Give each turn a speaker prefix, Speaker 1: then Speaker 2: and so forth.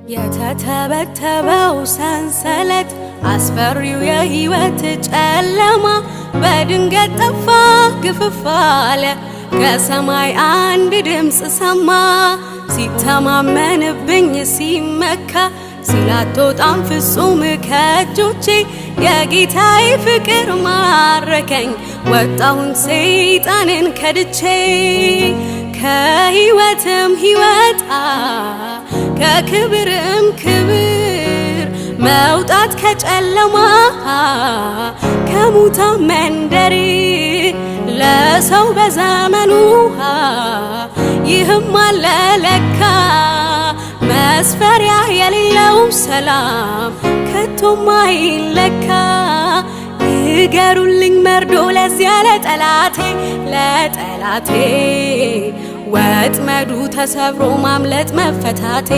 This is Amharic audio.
Speaker 1: የተተበተበው ሰንሰለት አስፈሪው የህይወት ጨለማ በድንገት ጠፋ ግፍፍ አለ። ከሰማይ አንድ ድምፅ ሰማ ሲተማመንብኝ ሲመካ ሲላቶጣም ፍጹም ከእጆቼ የጌታዬ ፍቅር ማረከኝ። ወጣሁን ሰይጣንን ከድቼ ከህይወትም ህይወት ከክብርም ክብር መውጣት ከጨለማ ከሙታ መንደር ለሰው በዘመኑ ይህም አለ ለካ መስፈሪያ የሌለው ሰላም ከቶም አይለካ። ንገሩልኝ መርዶ ለዚያ ለጠላቴ ወጥመዱ ተሰብሮ ማምለጥ መፈታቴ